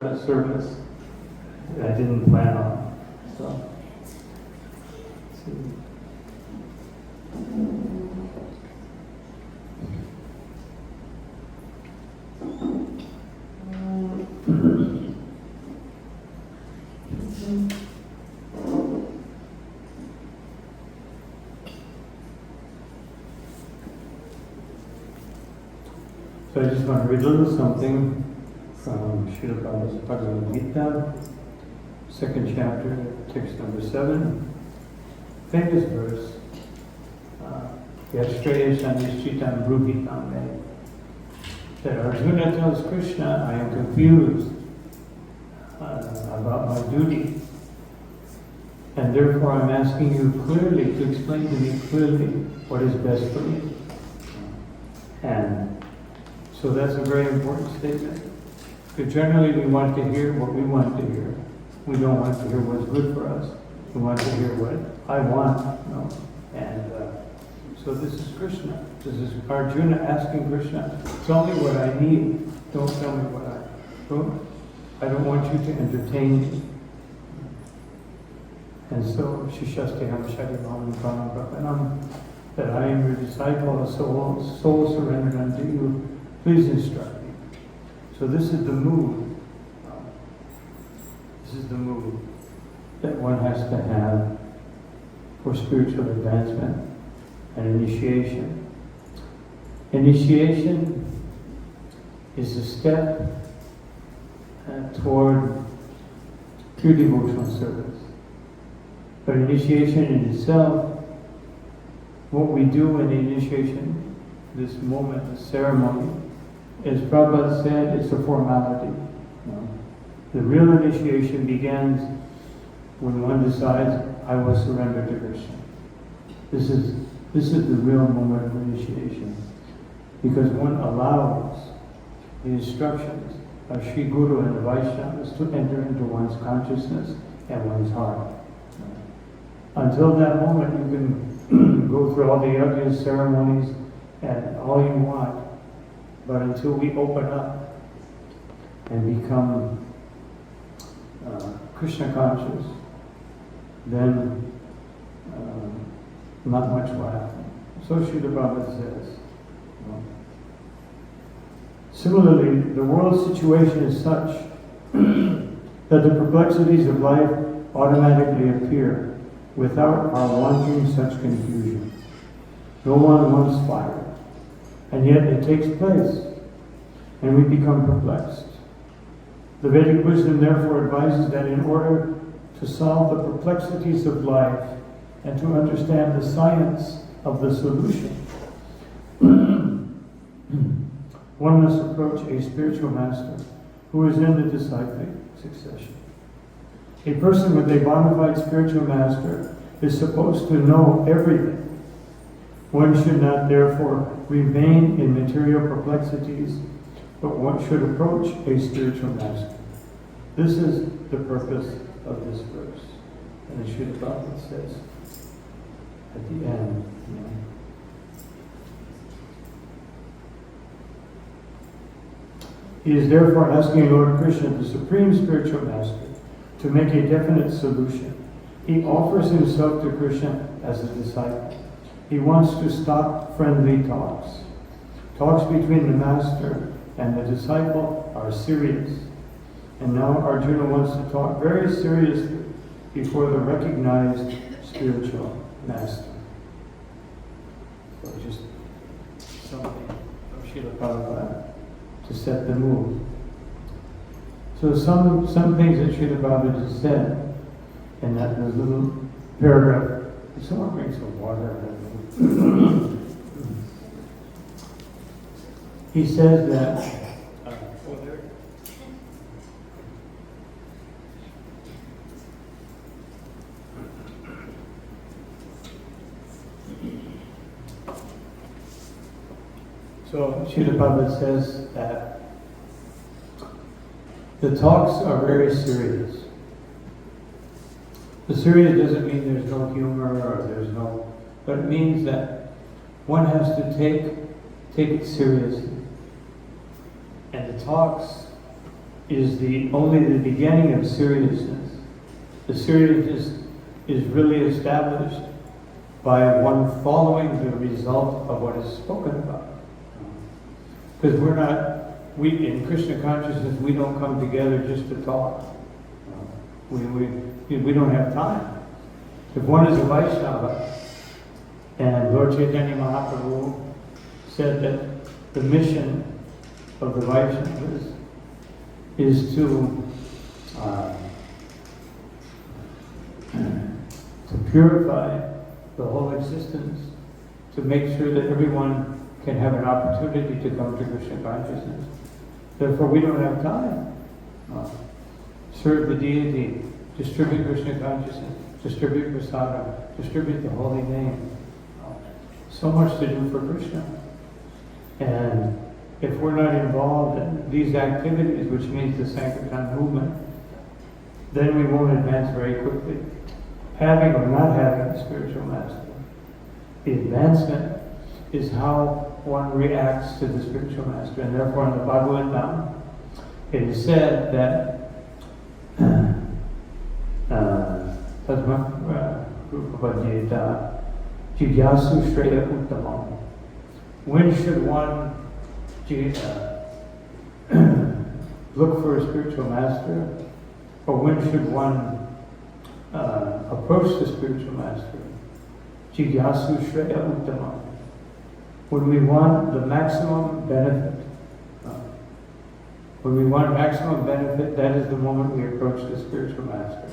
service that I didn't plan on. So, so I just want to read a little something from Srila Prabhupada's Bhagavad Gita, 2nd chapter, text number 7. Famous verse. Yastreya sanishchitam bruhitam me. That Arjuna tells Krishna, I am confused about my duty. And therefore I'm asking you clearly to explain to me clearly what is best for me. And so that's a very important statement. Because generally we want to hear what we want to hear. We don't want to hear what's good for us. We want to hear what I want. No? And so this is Krishna. This is Arjuna asking Krishna, tell me what I need. Don't tell me what I don't. I don't want you to entertain me. And so, Shishastiham Shadimam Pranam, that I am your disciple, a soul surrendered unto you. Please instruct me. So this is the mood. This is the mood that one has to have for spiritual advancement and initiation. Initiation is a step toward pure devotional service. But initiation in itself, what we do in the initiation, this moment, the ceremony, as Prabhupada said, it's a formality. The real initiation begins when one decides, I will surrender to Krishna. This is the real moment of initiation. Because one allows the instructions of Sri Guru and the Vaishnavas to enter into one's consciousness and one's heart. Until that moment, you can go through all the ugliest ceremonies and all you want. But until we open up and become Krishna conscious, then not much will happen. So Srila Prabhupada says. Similarly, the world situation is such that the perplexities of life automatically appear without our wanting such confusion. No one wants fire, and yet it takes place, and we become perplexed. The Vedic wisdom therefore advises that in order to solve the perplexities of life and to understand the science of the solution, one must approach a spiritual master who is in the disciplic succession. A person with a bona fide spiritual master is supposed to know everything. One should not therefore remain in material perplexities, but one should approach a spiritual master. This is the purpose of this verse. And the Srila Prabhupada says at the end, he is therefore asking Lord Krishna, the Supreme Spiritual Master, to make a definite solution. He offers himself to Krishna as a disciple. He wants to stop friendly talks. Talks between the master and the disciple are serious. And now Arjuna wants to talk very seriously before the recognized spiritual master. So just something from Srila Prabhupada to set the mood. So some things that Srila Prabhupada has said in that little paragraph. Someone bring some water. He says that so Srila Prabhupada says that the talks are very serious. The serious doesn't mean there's no humor or there's no, but it means that one has to take it seriously. And the talks is only the beginning of seriousness. The seriousness is really established by one following the result of what is spoken about. Because in Krishna consciousness, we don't come together just to talk. We don't have time. If one is a Vaishnava, and Lord Chaitanya Mahaprabhu said that the mission of the Vaishnavas is to purify the whole existence, to make sure that everyone can have an opportunity to come to Krishna consciousness. Therefore, we don't have time. Serve the deity, distribute Krishna consciousness, distribute Prasad, distribute the holy name. So much to do for Krishna. And if we're not involved in these activities, which means the Sankirtan movement, then we won't advance very quickly. Having or not having a spiritual master. The advancement is how one reacts to the spiritual master. And therefore in the Bhagavatam, it is said that Jigyasu Shreya Uttamam. When should one look for a spiritual master? Or when should one approach the spiritual master? Jigyasu Shreya Uttamam. When we want the maximum benefit. When we want maximum benefit, that is the moment we approach the spiritual master.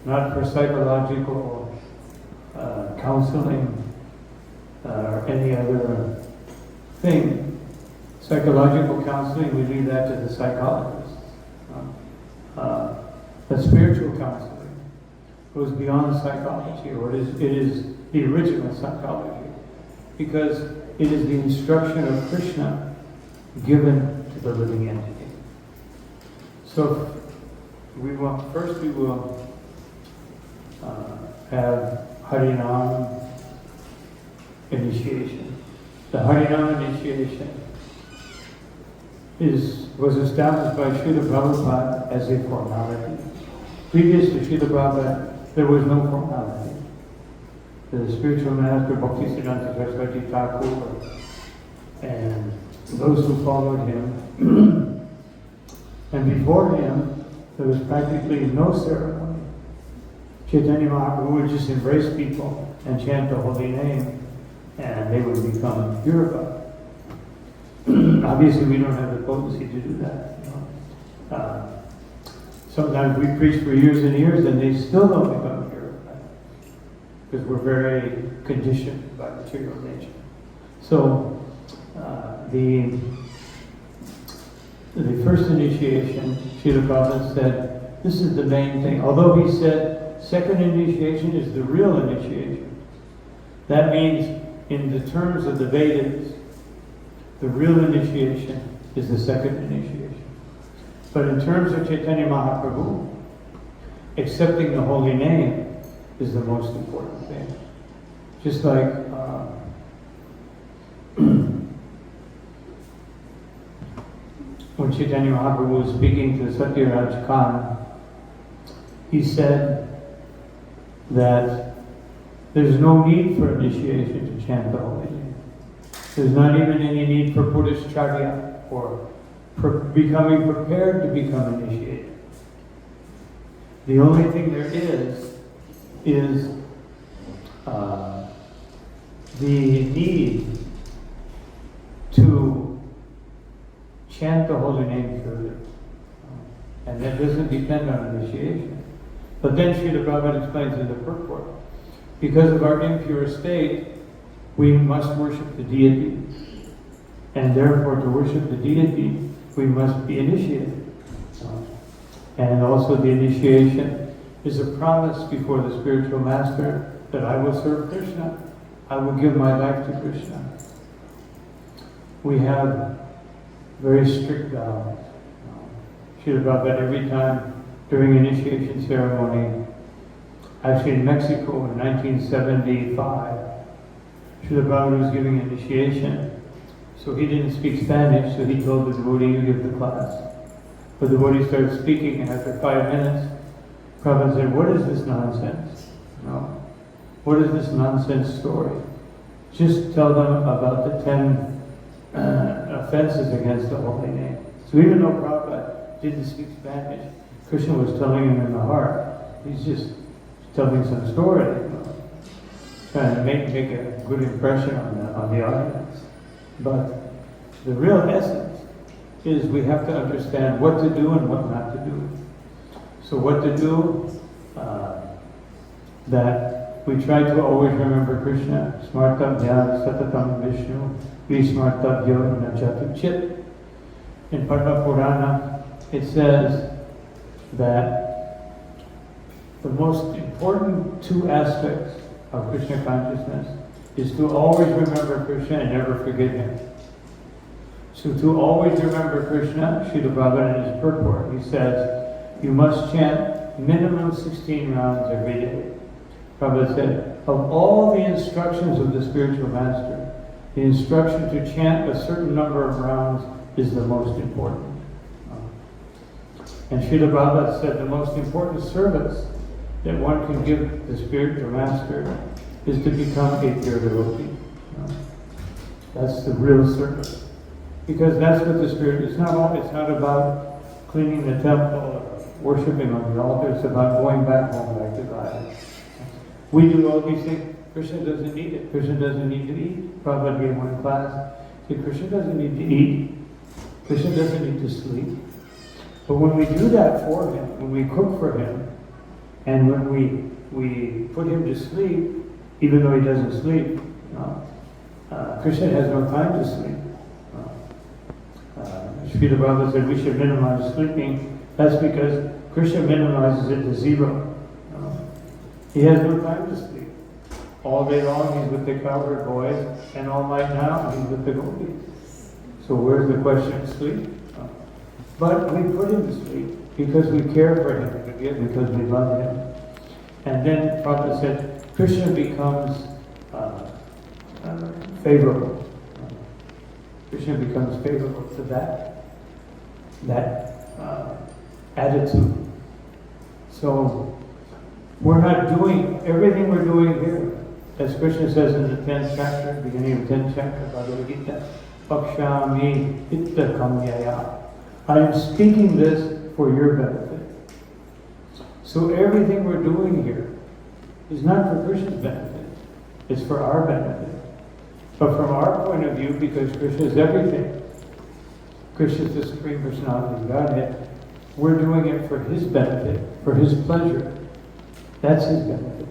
Not for psychological counseling or any other thing. Psychological counseling, we leave that to the psychologists. But spiritual counseling goes beyond psychology, or it is the original psychology, because it is the instruction of Krishna given to the living entity. So we will have Harinam initiation. The Harinam initiation was established by Srila Prabhupada as a formality. Previous to Srila Prabhupada, there was no formality. The spiritual master, Bhaktisiddhanta Saraswati Thakur, and those who followed him, and before him, there was practically no ceremony. Chaitanya Mahaprabhu would just embrace people and chant the holy name, and they would become purified. Obviously, we don't have the potency to do that. Sometimes we preach for years and years, and they still don't become purified, because we're very conditioned by material nature. So, the first initiation, Srila Prabhupada said, this is the main thing. Although he said second initiation is the real initiation. That means, in the terms of the Vedas, the real initiation is the second initiation. But in terms of Chaitanya Mahaprabhu, accepting the holy name is the most important thing. Just like when Chaitanya Mahaprabhu was speaking to Satyaraj Khan, he said that there's no need for initiation to chant the holy name. There's not even any need for Buddhist-charya or becoming prepared to become initiated. The only thing there is the need to chant the holy name purely. And that doesn't depend on initiation. But then Srila Prabhupada explains in the purport, because of our impure state, we must worship the deity. And therefore, to worship the deity, we must be initiated. And also the initiation is a promise before the spiritual master that I will serve Krishna. I will give my life to Krishna. We have very strict vows. Srila Prabhupada, every time during initiation ceremony, actually in Mexico in 1975, Srila Prabhupada was giving initiation. So he didn't speak Spanish, so he told the devotee, you give the class. The devotee started speaking, and after 5 minutes, Prabhupada said, what is this nonsense? No. What is this nonsense story? Just tell them about the 10 offenses against the holy name. So even though Prabhupada didn't speak Spanish, Krishna was telling him in the heart. He's just telling some story, trying to make a good impression on the audience. But the real essence is we have to understand what to do and what not to do. So what to do, that we try to always remember Krishna, smartabhya satatam Vishnu, vismartabhyo najatu chit. In Padma Purana, it says that the most important 2 aspects of Krishna consciousness is to always remember Krishna and never forget him. So to always remember Krishna, Srila Prabhupada in his purport, he says, you must chant minimum 16 rounds every day. Prabhupada said, of all the instructions of the spiritual master, the instruction to chant a certain number of rounds is the most important. And Srila Prabhupada said the most important service that one can give the spiritual master is to become a pure devotee. That's the real service. Because that's what the spirit is. It's not about cleaning the temple or worshiping on the altar. It's about going back home, back to God. We do all these things. Krishna doesn't need it. Krishna doesn't need to eat. Prabhupada gave one class. See, Krishna doesn't need to eat. Krishna doesn't need to sleep. But when we do that for him, when we cook for him, and when we put him to sleep, even though he doesn't sleep, Krishna has no time to sleep. Srila Prabhupada said we should minimize sleeping. That's because Krishna minimizes it to 0. He has no time to sleep. All day long he's with the cowherd boys, and all night now he's with the gopis. So where's the question of sleep? But we put him to sleep because we care for him, because we love him. And then Prabhupada said, Krishna becomes favorable. Krishna becomes favorable to that attitude. So we're not doing everything we're doing here, as Krishna says in the 10th chapter, beginning of the 10th chapter of Bhagavad Gita, Pakshami Hitta Kamyaya. I am speaking this for your benefit. So everything we're doing here is not for Krishna's benefit, it's for our benefit. But from our point of view, because Krishna is everything, Krishna is the Supreme Personality of Godhead, we're doing it for his benefit, for his pleasure. That's his benefit.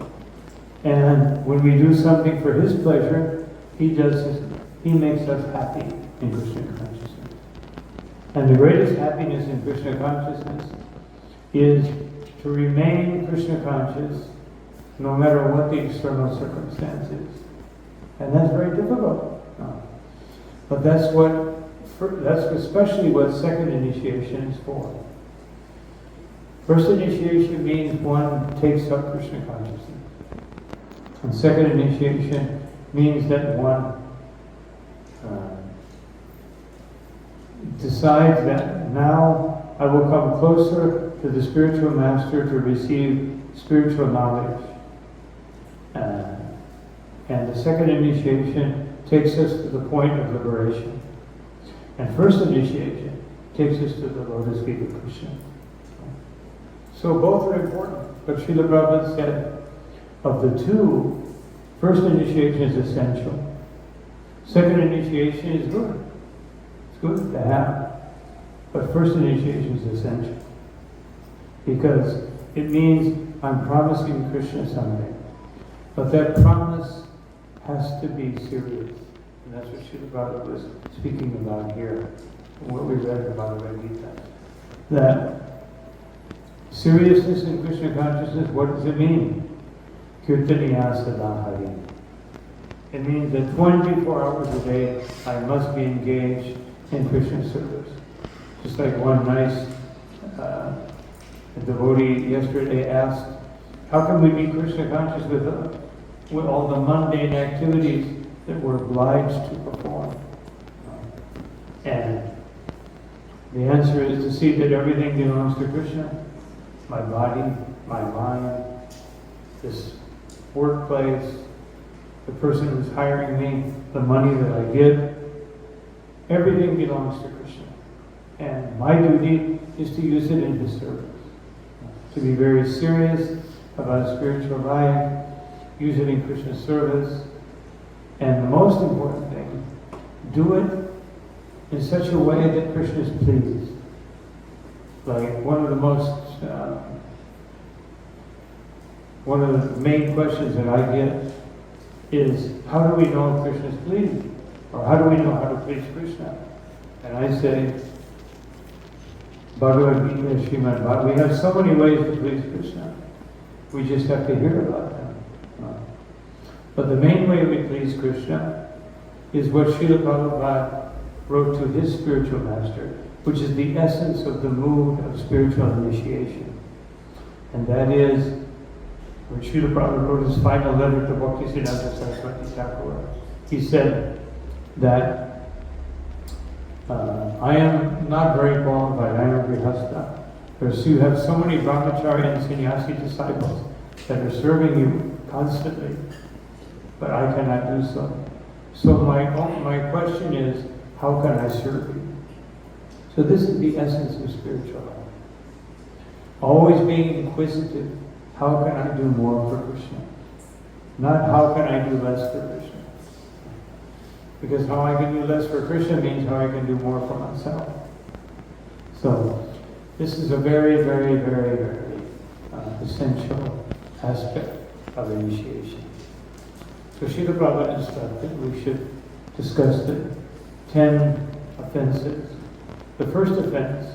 And when we do something for his pleasure, he makes us happy in Krishna consciousness. And the greatest happiness in Krishna consciousness is to remain Krishna conscious no matter what the external circumstances. And that's very difficult. But that's especially what second initiation is for. First initiation means one takes up Krishna consciousness. And second initiation means that one decides that now I will come closer to the spiritual master to receive spiritual knowledge. And the second initiation takes us to the point of liberation. And first initiation takes us to the lotus feet of Krishna. So both are important. But Srila Prabhupada said, of the two, first initiation is essential. Second initiation is good. It's good to have. But first initiation is essential. Because it means I'm promising Krishna something. But that promise has to be serious. And that's what Srila Prabhupada was speaking about here, what we read about the Bhagavad Gita. That seriousness in Krishna consciousness, what does it mean? Kirtaniya sadahari. It means that 24 hours a day I must be engaged in Krishna service. Just like one nice devotee yesterday asked, how can we be Krishna conscious with all the mundane activities that we're obliged to perform? And the answer is to see that everything belongs to Krishna. My body, my mind, this workplace, the person who's hiring me, the money that I get, everything belongs to Krishna. And my duty is to use it in His service. To be very serious about spiritual life, use it in Krishna's service, and the most important thing, do it in such a way that Krishna is pleased. Like one of the main questions that I get is, how do we know if Krishna is pleased? Or how do we know how to please Krishna? And I say, Bhagavad Gita, Srimad Bhagavad, we have so many ways to please Krishna. We just have to hear about them. But the main way we please Krishna is what Srila Prabhupada wrote to his spiritual master, which is the essence of the mood of spiritual initiation. And that is, when Srila Prabhupada wrote his final letter to Bhaktisiddhanta Saraswati Thakur, he said that I am not very qualified, I am a grihastha. Because you have so many brahmachari and sannyasi disciples that are serving you constantly, but I cannot do so. So my question is, how can I serve you? So this is the essence of spiritual life. Always being inquisitive, how can I do more for Krishna? Not how can I do less for Krishna? Because how I can do less for Krishna means how I can do more for myself. So this is a very, very, very, very essential aspect of initiation. So Srila Prabhupada instructed we should discuss the 10 offenses. The first offense,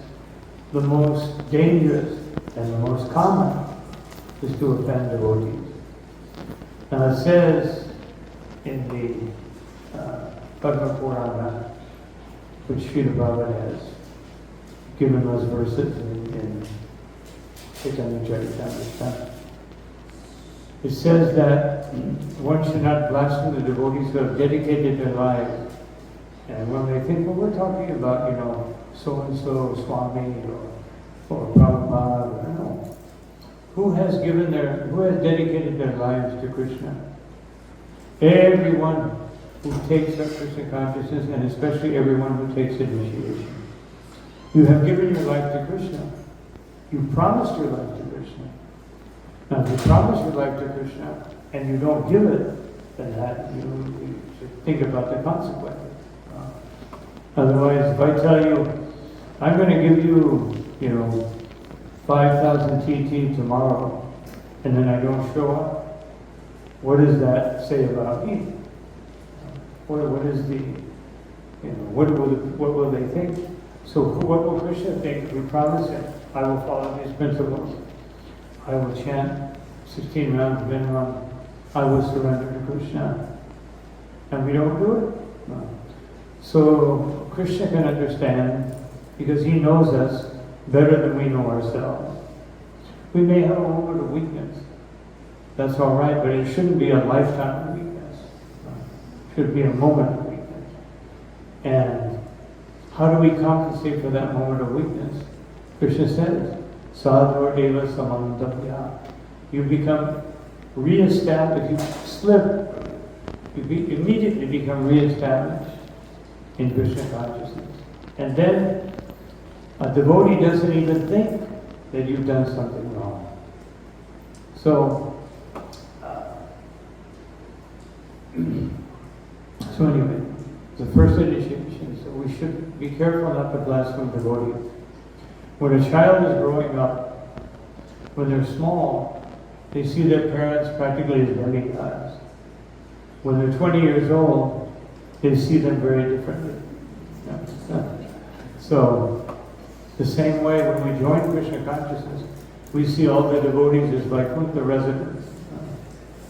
the most dangerous and the most common, is to offend devotees. Now it says in the Padma Purana, which Srila Prabhupada has given those verses in Chaitanya Charitamrita, it says that one should not blaspheme the devotees who have dedicated their lives. And when they think, well, we're talking about, so-and-so, Swami, or Prabhupada, I don't know. Who has dedicated their lives to Krishna? Everyone who takes up Krishna consciousness, and especially everyone who takes initiation. You have given your life to Krishna. You promised your life to Krishna. Now, if you promise your life to Krishna and you don't give it, then that you should think about the consequences. Otherwise, if I tell you, I'm going to give you, 5,000 TT tomorrow, and then I don't show up, what does that say about me? What is the, what will they think? So what will Krishna think if we promise him, I will follow these principles, I will chant 16 rounds minimum, I will surrender to Krishna, and we don't do it? No. So Krishna can understand, because he knows us better than we know ourselves. We may have a moment of weakness. That's all right, but it shouldn't be a lifetime of weakness. It should be a moment of weakness. And how do we compensate for that moment of weakness? Krishna says, Sadhur eva samantapya. You become re-established. You slip, you immediately become re-established in Krishna consciousness. And then a devotee doesn't even think that you've done something wrong. So anyway, the first initiation, so we should be careful not to blaspheme devotees. When a child is growing up, when they're small, they see their parents practically as demigods. When they're 20 years old, they see them very differently. So, the same way when we join Krishna consciousness, we see all the devotees as Vaikuntha residents.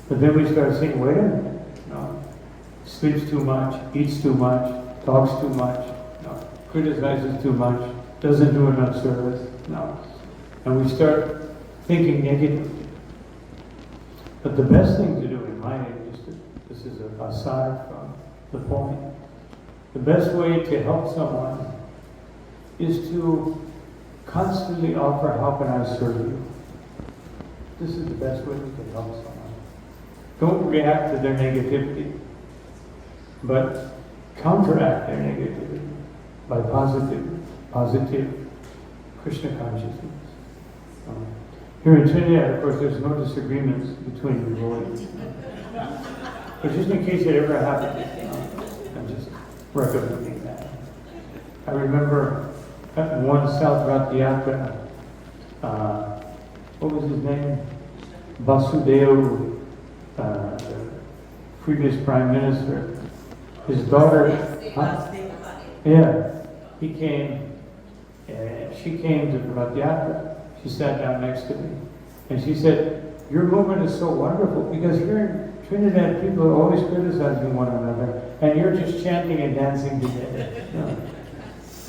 But then we start seeing, wait a minute, sleeps too much, eats too much, talks too much, criticizes too much, doesn't do enough service, and we start thinking negatively. But the best thing to do in my age is this is aside from the point. The best way to help someone is to constantly offer, how can I serve you? This is the best way we can help someone. Don't react to their negativity, but counteract their negativity by positive Krishna consciousness. Here in Trinidad, of course, there's no disagreements between the devotees. But just in case it ever happens, I'm just recommending that. I remember at one South Ratiyatra, what was his name? Vasudeva, the previous Prime Minister. His daughter, he came, she came to the Ratiyatra. She sat down next to me. And she said, your movement is so wonderful, because here in Trinidad, people are always criticizing one another, and you're just chanting and dancing together.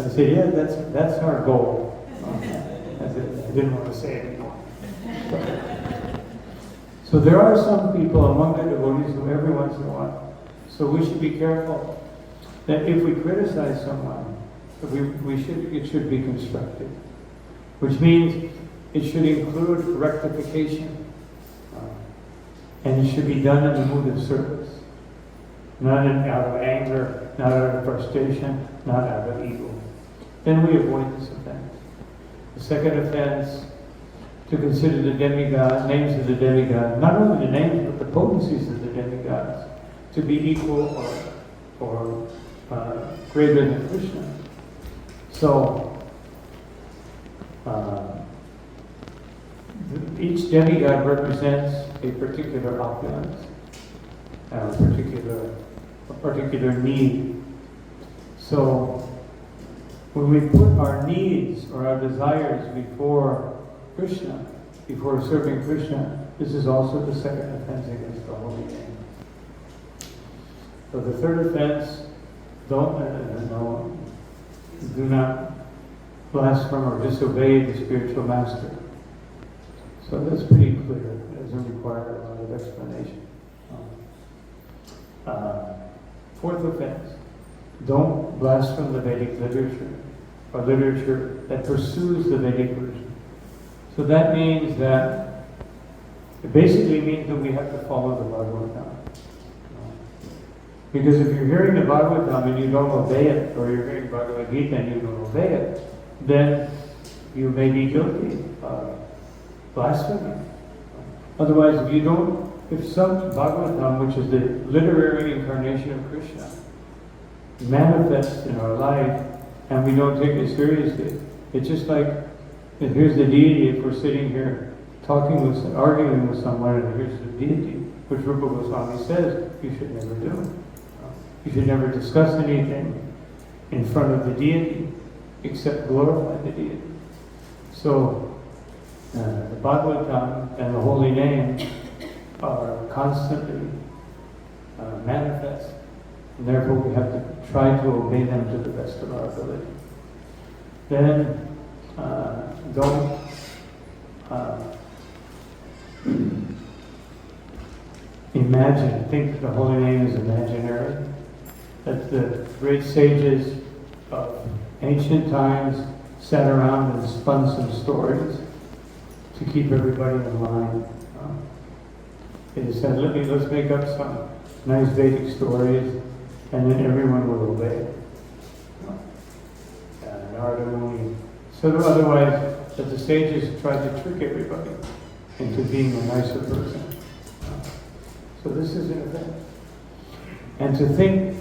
I said, yeah, that's our goal. I didn't want to say it anymore. So there are some people among the devotees who every once in a while, so we should be careful that if we criticize someone, it should be constructive, which means it should include rectification, and it should be done in the mood of service, not out of anger, not out of frustration, not out of ego. Then we avoid this offense. The second offense, to consider the demigod, names of the demigod, not only the names, but the potencies of the demigods, to be equal or greater than Krishna. So, each demigod represents a particular opulence, a particular need. So, when we put our needs or our desires before Krishna, before serving Krishna, this is also the second offense against the holy name. So the third offense, do not blaspheme or disobey the spiritual master. So that's pretty clear. It doesn't require a lot of explanation. Fourth offense, don't blaspheme the Vedic literature, or literature that pursues the Vedic version. So that means that, it basically means that we have to follow the Bhagavatam. Because if you're hearing the Bhagavatam and you don't obey it, or you're hearing Bhagavad Gita and you don't obey it, then you may be guilty of blasphemy. Otherwise, if some Bhagavatam, which is the literary incarnation of Krishna, manifests in our life and we don't take it seriously, it's just like, if here's the deity, if we're sitting here arguing with someone, and here's the deity, which Rupa Goswami says you should never do. You should never discuss anything in front of the deity except glorify the deity. So, the Bhagavatam and the holy name are constantly manifest, and therefore we have to try to obey them to the best of our ability. Then, don't think the holy name is imaginary. That the great sages of ancient times sat around and spun some stories to keep everybody in line. They said, let's make up some nice Vedic stories, and then everyone will obey. Narada Muni. So otherwise, that the sages tried to trick everybody into being a nicer person. So this is an event. And to think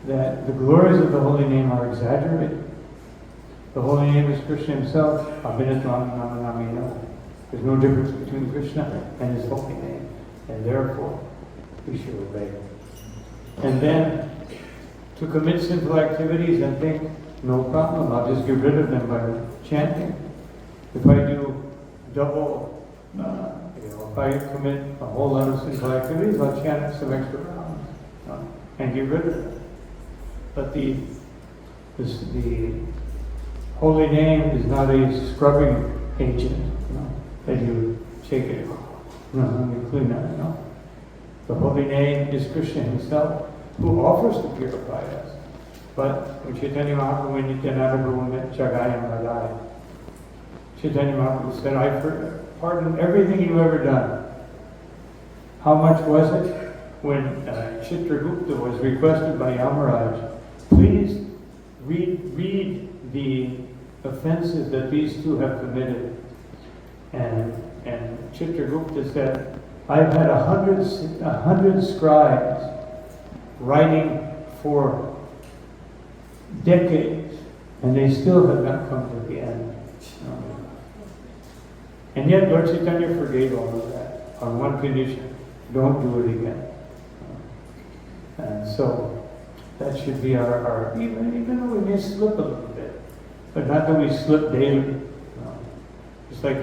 that the glories of the holy name are exaggerated. The holy name is Krishna himself. There's no difference between Krishna and his holy name. And therefore, we should obey. And then, to commit sinful activities and think, no problem, I'll just get rid of them by chanting. If I do double, if I commit a whole lot of sinful activities, I'll chant some extra rounds and get rid of them. But the holy name is not a scrubbing agent, that you shake it. You clean that, The holy name is Krishna himself, who offers to purify us. But when Chaitanya Mahaprabhu and Nityananda Prabhu met Jagayam Radai, Chaitanya Mahaprabhu said, I pardon everything you've ever done. How much was it? When Chitragupta was requested by Yamaraj, please read the offenses that these two have committed. And Chitragupta said, I've had 100 scribes writing for decades, and they still have not come to the end. And yet Lord Chaitanya forgave all of that on one condition: don't do it again. And so that should be our even though we may slip a little bit, but not that we slip daily. Just like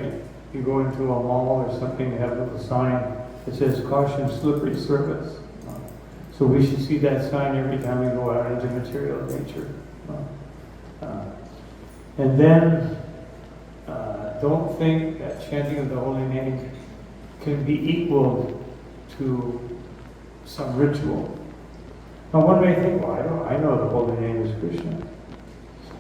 you go into a mall or something, they have a little sign that says caution slippery surface. So we should see that sign every time we go out into material nature. And then don't think that chanting of the holy name can be equal to some ritual. Now one may think, well, I know the holy name is Krishna.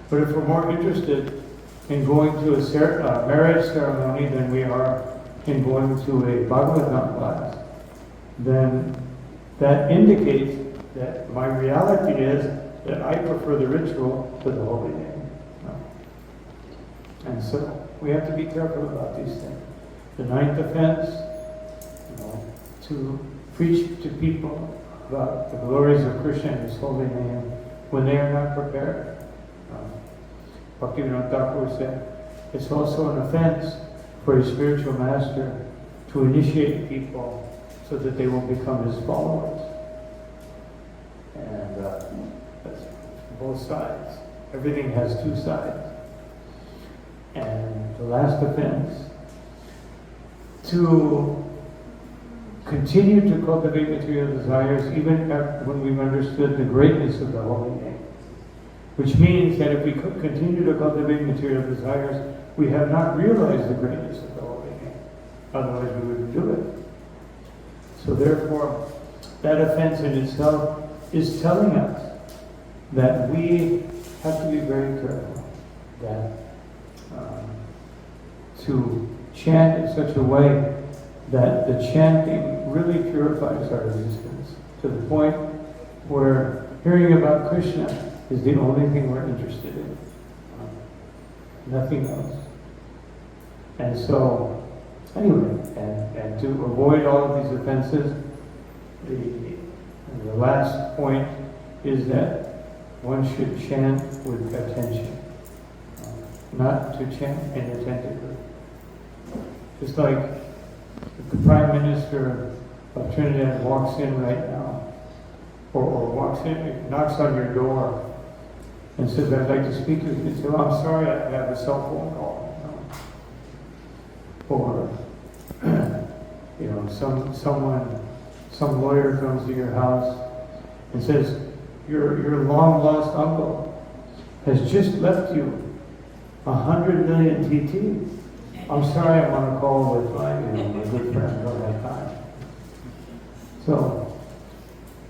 But if we're more interested in going to a marriage ceremony than we are in going to a Bhagavatam class, then that indicates that my reality is that I prefer the ritual to the holy name. And so we have to be careful about these things. The ninth offense, to preach to people about the glories of Krishna and His holy name when they are not prepared. Bhaktivinoda Thakur said, it's also an offense for a spiritual master to initiate people so that they will become his followers. And that's both sides. Everything has two sides. And the last offense, to continue to cultivate material desires even when we've understood the greatness of the holy name. Which means that if we continue to cultivate material desires, we have not realized the greatness of the holy name. Otherwise we wouldn't do it. So therefore, that offense in itself is telling us that we have to be very careful that to chant in such a way that the chanting really purifies our existence to the point where hearing about Krishna is the only thing we're interested in. Nothing else. And so, anyway, and to avoid all of these offenses, the last point is that one should chant with attention, not to chant inattentively. Just like if the Prime Minister of Trinidad walks in right now, or walks in, knocks on your door, and says, I'd like to speak to you. You say, well, I'm sorry, I have a cell phone call. Or, some lawyer comes to your house and says, your long-lost uncle has just left you 100 million TT. I'm sorry, I'm on a call with my good friend, I don't have time. So,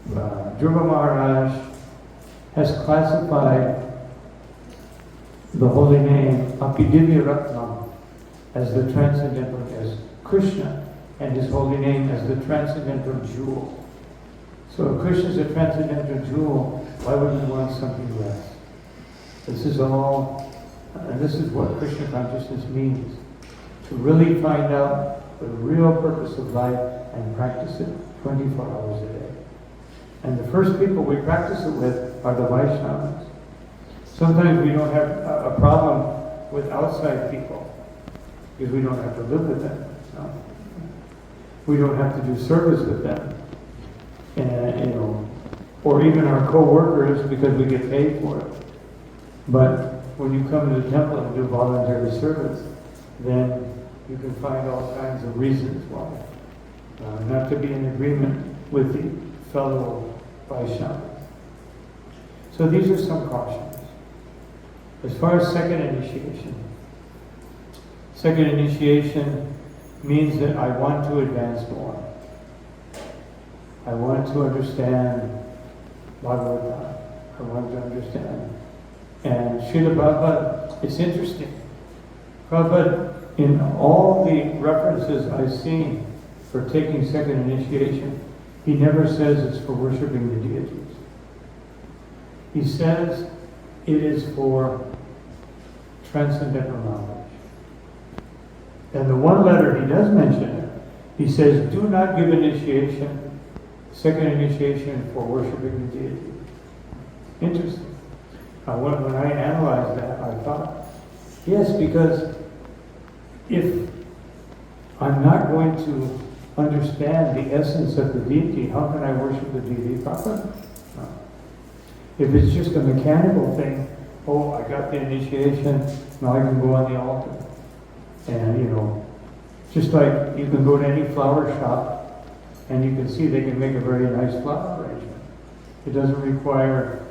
Dhruva Maharaj has classified the holy name Apidivya Ratnam as the transcendental, as Krishna, and his holy name as the transcendental jewel. So if Krishna is a transcendental jewel, why would we want something less? This is all, and this is what Krishna consciousness means. To really find out the real purpose of life and practice it 24 hours a day. And the first people we practice it with are the Vaishnavas. Sometimes we don't have a problem with outside people because we don't have to live with them. No. We don't have to do service with them. And, or even our co-workers because we get paid for it. But when you come to the temple and do voluntary service, then you can find all kinds of reasons why. Not to be in agreement with the fellow Vaishnavas. So these are some cautions. As far as second initiation means that I want to advance more. I want to understand Bhagavatam. I wanted to understand. And Srila Prabhupada, it's interesting. Prabhupada, in all the references I've seen for taking second initiation, he never says it's for worshiping the deities. He says it is for transcendental knowledge. And the one letter he does mention it, he says, do not give initiation, second initiation for worshiping the deity. Interesting. When I analyzed that, I thought, yes, because if I'm not going to understand the essence of the deity, how can I worship the deity properly? No. If it's just a mechanical thing, oh, I got the initiation, now I can go on the altar. And just like you can go to any flower shop and you can see they can make a very nice flower arrangement. It doesn't require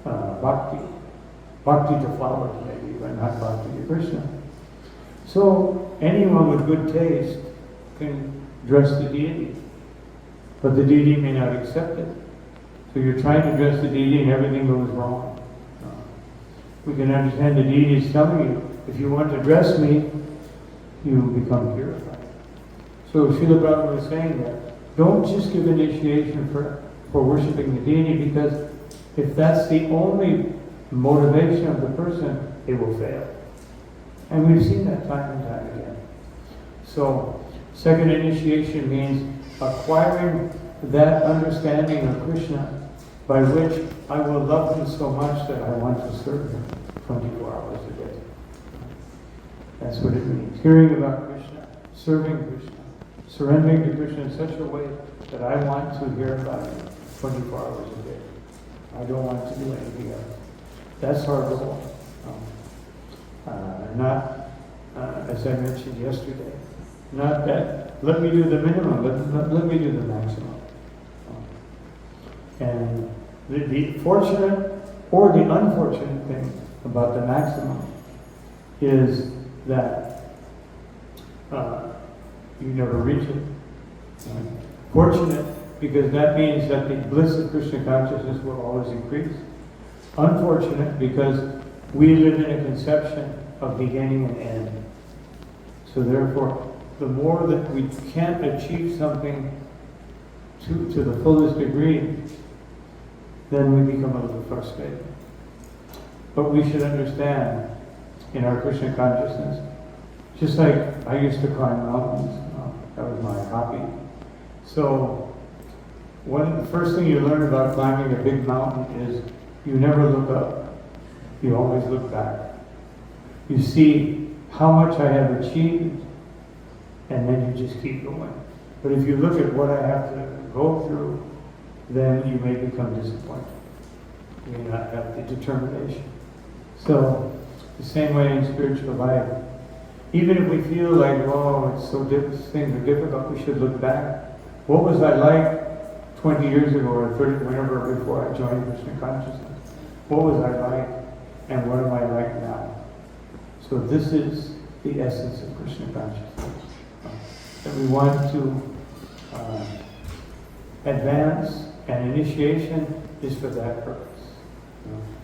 bhakti. Bhakti to flowers maybe, but not bhakti to Krishna. So anyone with good taste can dress the deity, but the deity may not accept it. So you're trying to dress the deity and everything goes wrong. We can understand the deity is telling you, if you want to dress me, you become purified. So Srila Prabhupada was saying that, don't just give initiation for worshiping the deity, because if that's the only motivation of the person, it will fail. And we've seen that time and time again. So, second initiation means acquiring that understanding of Krishna by which I will love him so much that I want to serve him 24 hours a day. That's what it means. Hearing about Krishna, serving Krishna, surrendering to Krishna in such a way that I want to hear about him 24 hours a day. I don't want to do anything else. That's our goal. Not, as I mentioned yesterday, not that, let me do the minimum, but let me do the maximum. And the fortunate or the unfortunate thing about the maximum is that you never reach it. Fortunate because that means that the bliss of Krishna consciousness will always increase. Unfortunate because we live in a conception of beginning and end. So therefore, the more that we can't achieve something to the fullest degree, then we become a little frustrated. But we should understand in our Krishna consciousness, just like I used to climb mountains, that was my hobby. So the first thing you learn about climbing a big mountain is you never look up, you always look back. You see how much I have achieved, and then you just keep going. But if you look at what I have to go through, then you may become disappointed. You may not have the determination. So, the same way in spiritual life. Even if we feel like, oh, it's so things are difficult, we should look back. What was I like 20 years ago or 30, whenever before I joined Krishna consciousness? What was I like, and what am I like now? So this is the essence of Krishna consciousness. That we want to advance, and initiation is for that purpose.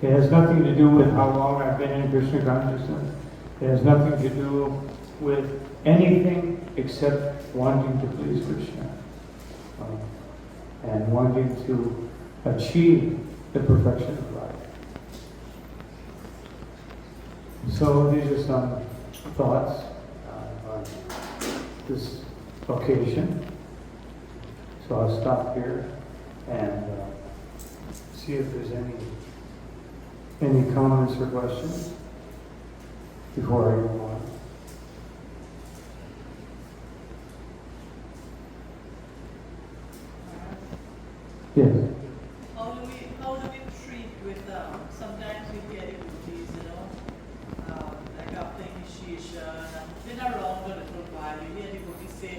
It has nothing to do with how long I've been in Krishna consciousness. It has nothing to do with anything except wanting to please Krishna and wanting to achieve the perfection of life. So these are some thoughts on this occasion. So I'll stop here and see if there's any comments or questions before I go on. Yes. How do we treat with sometimes we get devotees, like after initiation, been around a little while, you hear devotees say,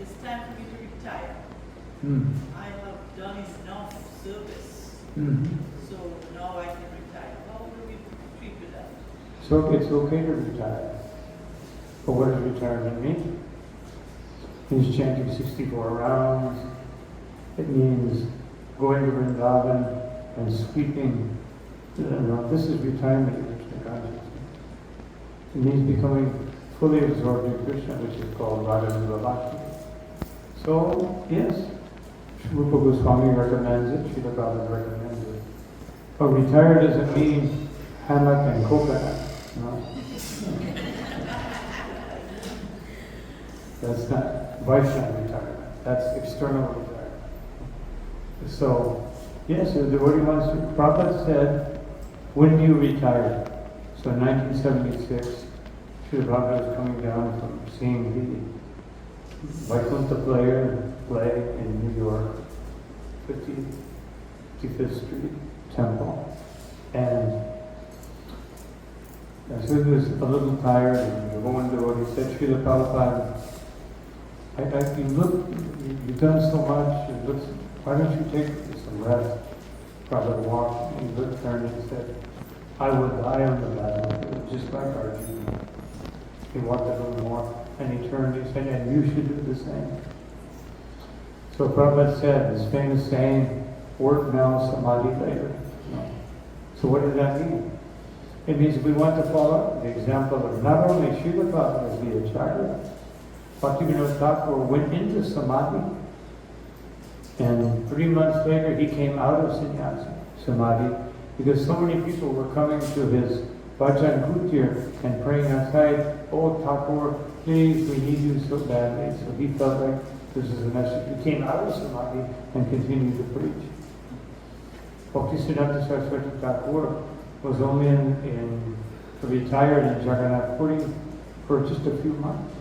it's time for me to retire. I have done enough service, so now I can retire. How do we treat with that? So it's okay to retire. But what does retirement mean? He's chanting 64 rounds. It means going to Vrindavan and sweeping. This is retirement in Krishna consciousness. It means becoming fully absorbed in Krishna, which is called Radha Bhakti. So, yes, Rupa Goswami recommends it, Srila Prabhupada recommends it. But retire doesn't mean hammock and coconut. No. That's not Vaishnava retirement. That's external retirement. So, yes, the devotee wants to. Prabhupada said, when do you retire? So in 1976, Srila Prabhupada was coming down from seeing the Vaikuntha play in New York, 55th Street Temple. And so he was a little tired, and the woman devotee said, Srila Prabhupada, you've done so much, why don't you take some rest? Prabhupada walked, and he looked, turned and said, I would die on the battlefield, just like Arjuna. He walked a little more, and he turned, he said, and you should do the same. So Prabhupada said, this famous saying, work now, samadhi later. So what does that mean? It means we want to follow the example of not only Srila Prabhupada as the Acharya, Bhaktivinoda Thakur went into samadhi, and 3 months later he came out of sannyasa, samadhi, because so many people were coming to his Bhajan Kutir and praying outside, oh Thakur, please, we need you so badly. So he felt like this is a message. He came out of samadhi and continued to preach. Bhaktisiddhanta Saraswati Thakur was only retired in Jagannath Puri for just a few months.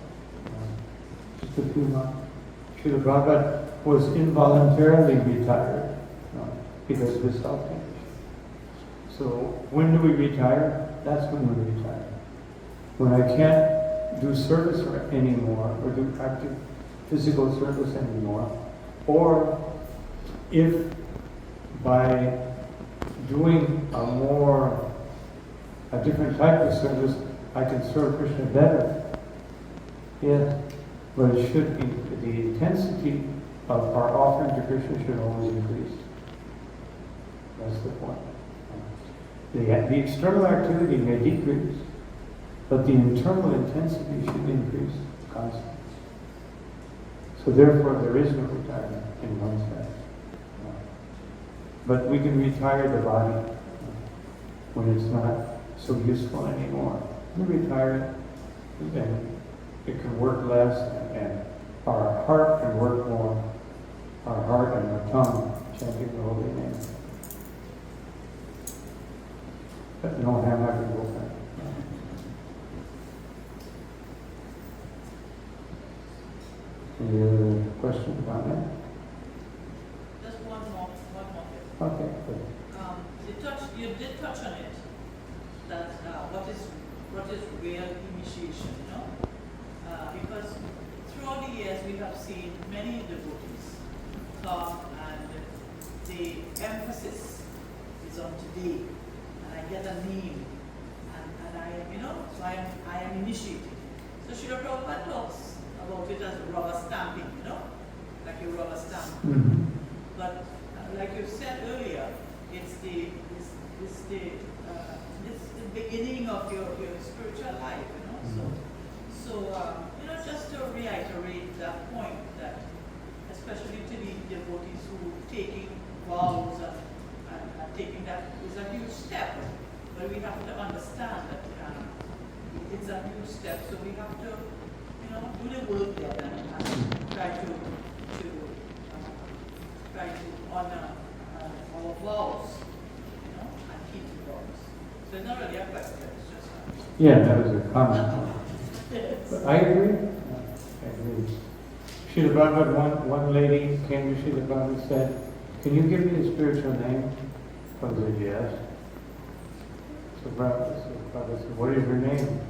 Just a few months. Srila Prabhupada was involuntarily retired because of his health condition. So when do we retire? That's when we retire. When I can't do service anymore, or do active physical service anymore, or if by doing a different type of service, I can serve Krishna better. Yes, but it should be, the intensity of our offering to Krishna should always increase. That's the point. The external activity may decrease, but the internal intensity should increase constantly. So therefore, there is no retirement in one sense. But we can retire the body when it's not so useful anymore. We retire it, and it can work less, and our heart can work more. Our heart and our tongue chanting the holy name. But no hammock and coconut. Any other questions on that? Just one more bit. Okay, good. You did touch on it, that what is real initiation, because throughout the years we have seen many devotees talk, and the emphasis is on today, and I get a name, and I am initiated. So Srila Prabhupada talks about it as rubber stamping, like a rubber stamp. Mm-hmm. But like you said earlier, it's the beginning of your spiritual life, Mm-hmm. So just to reiterate that point, that especially to the devotees who taking vows and taking that is a huge step, but we have to understand that it's a huge step, so we have to do the work there and try to honor our vows, and keep the vows. So it's not really a question, it's just Yeah, that was a comment. yes. But I agree. I agree. Srila Prabhupada, one lady came to Srila Prabhupada and said, can you give me a spiritual name? Prabhupada said, yes. So Prabhupada said, what is your name?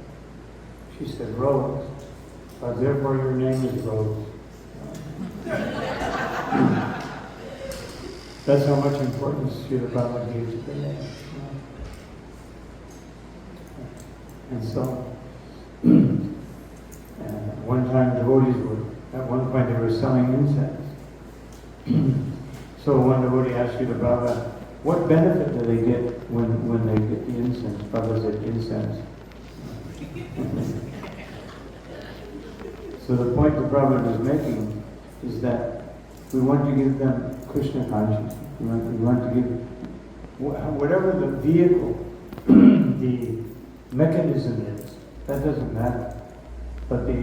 She said, Rose. Therefore your name is Rose. That's how much importance Srila Prabhupada gave to the name. And so, one time devotees at one point they were selling incense. So one devotee asked Srila Prabhupada, what benefit do they get when they get the incense? Brothers at incense. So the point the Prabhupada is making is that we want to give them Krishna consciousness. We want to give whatever the vehicle, the mechanism is. That doesn't matter. But the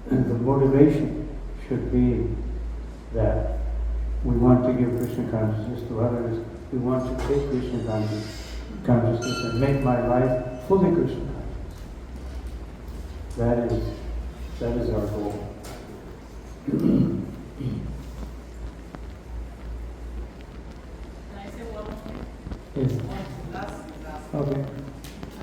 motivation should be that we want to give Krishna consciousness to others. We want to take Krishna consciousness and make my life fully Krishna conscious. That is our goal. Can I say one more thing? Yes. One last. Okay.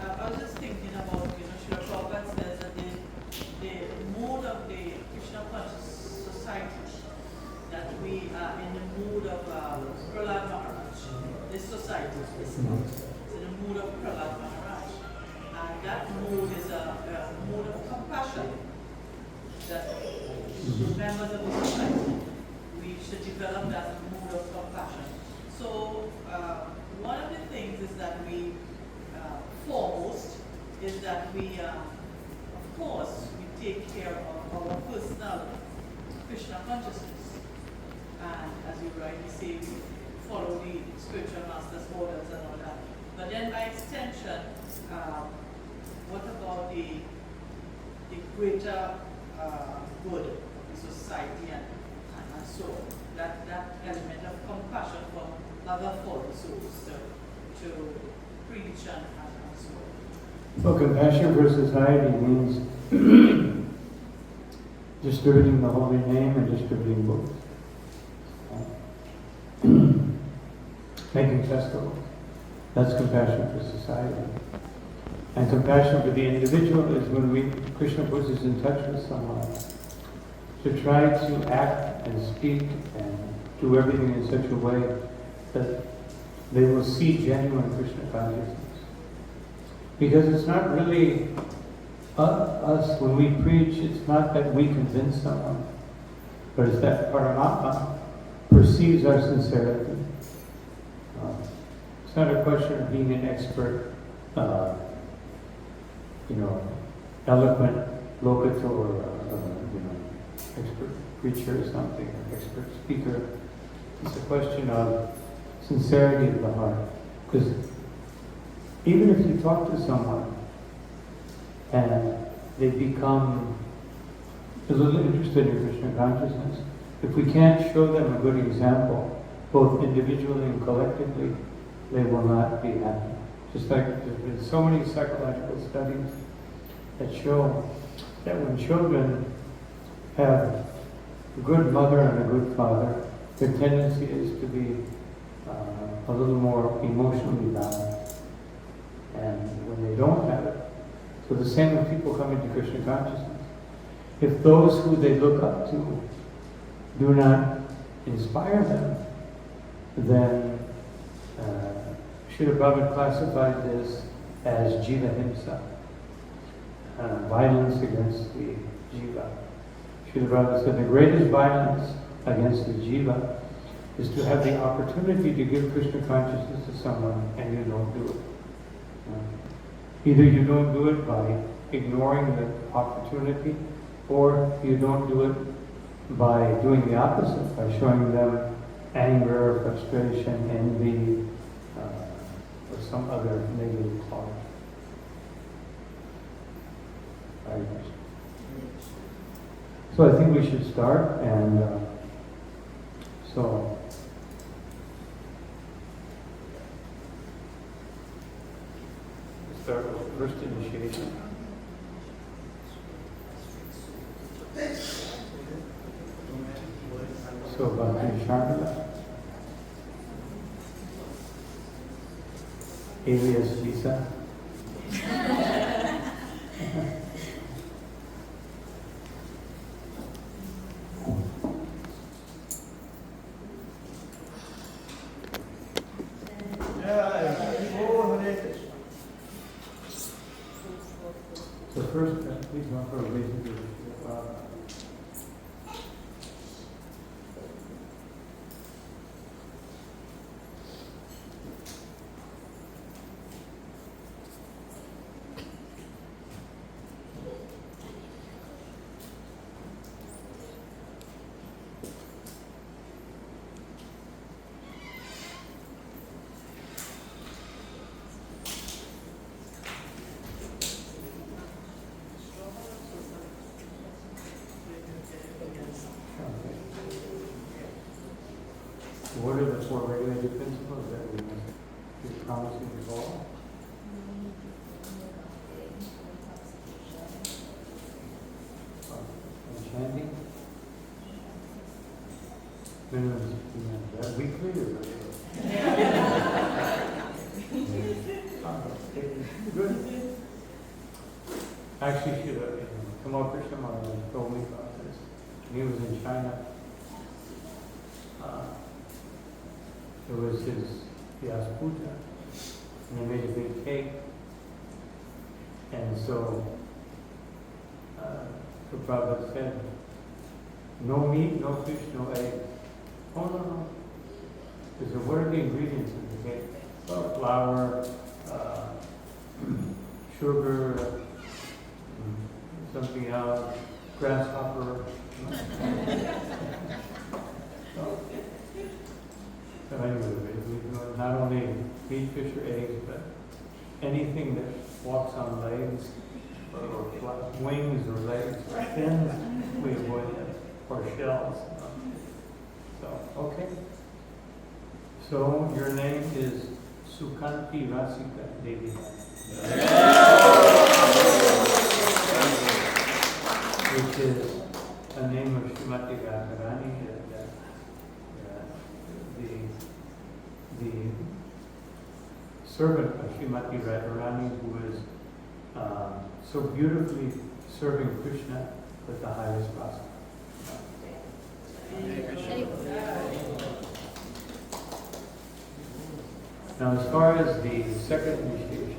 I was just thinking about, Srila Prabhupada says that the mood of the Krishna conscious society, that we are in the mood of Prasad Maharaj. This society is in the mood of Prasad Maharaj. And that mood is a mood of compassion that members of the society, we should develop that mood of compassion. So one of the things is that we, foremost, is that we, of course, we take care of our personal Krishna consciousness. And as you rightly say, we follow the spiritual master's orders and all that. But then by extension, what about the greater good of the society and so on? That element of compassion for other fallen souls to preach and so on. Well, compassion for society means distributing the holy name and distributing books. Making festivals. That's compassion for society. And compassion for the individual is when Krishna puts us in touch with someone to try to act and speak and do everything in such a way that they will see genuine Krishna consciousness. Because it's not really us, when we preach, it's not that we convince someone, but it's that Paramatma perceives our sincerity. It's not a question of being an expert, eloquent locator, expert preacher or something, or expert speaker. It's a question of sincerity of the heart. Because even if you talk to someone and they become a little interested in Krishna consciousness, if we can't show them a good example, both individually and collectively, they will not be happy. Just like there's been so many psychological studies that show that when children have a good mother and a good father, their tendency is to be a little more emotionally balanced. And when they don't have it, so the same when people come into Krishna consciousness. If those who they look up to do not inspire them, then Srila Prabhupada classified this as jiva himsa, violence against the jiva. Srila Prabhupada said the greatest violence against the jiva is to have the opportunity to give Krishna consciousness to someone and you don't do it. Either you don't do it by ignoring the opportunity, or you don't do it by doing the opposite, by showing them anger, frustration, envy, or some other negative quality. So I think we should start, and so start with the first initiation. So Bhakti Sharmila, alias Lisa. So first, please offer a reason to four regulated principles that we must be promising to follow. And chanting. Minimum 60 minutes. Is that weekly or regular? Good. Actually, should have come up with someone who told me about this. He was in China. It was his Puja, and they made a big cake. And so, Prabhupada said, no meat, no fish, no eggs. Oh, no. He said, what are the ingredients in the cake? Well, flour, sugar, something else, grasshopper. So anyway, we do not only meat, fish, or eggs, but anything that walks on legs, or wings, or legs, or fins, we avoid it, or shells. So, okay. So, your name is Sukanti Rasika Devi. Which is a name of Srimati Radharani, the servant of Srimati Radharani, who is so beautifully serving Krishna with the highest rasa. Now, as far as the second initiation,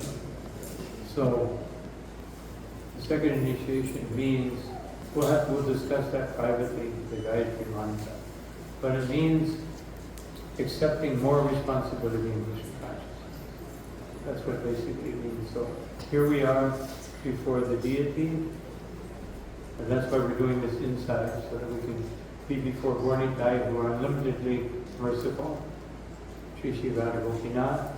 so the second initiation means, we'll discuss that privately, the Gayatri Mantra, but it means accepting more responsibility in Krishna consciousness. That's what basically it means. So here we are before the deity, and that's why we're doing this inside, so that we can be before Gornitai, who are unlimitedly merciful. Shri Shri Radha Gopinath,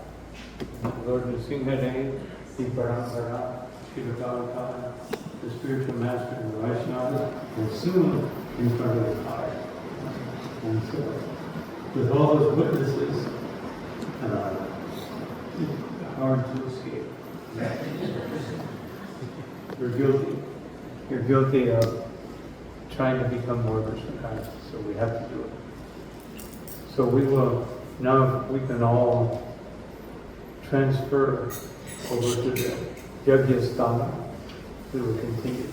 Lord Nrsimhadev, the Parampara, Shri Radha, the spiritual master of the Vaishnava, and soon in front of the fire. And so, with all those witnesses, hard to escape. You're guilty. You're guilty of trying to become more Krishna conscious, so we have to do it. So we will, now we can all transfer over to the Yagyasthana. We will continue.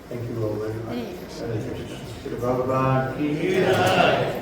Thank you all very much. Hare Krishna. Shri Prabhupada ki jai.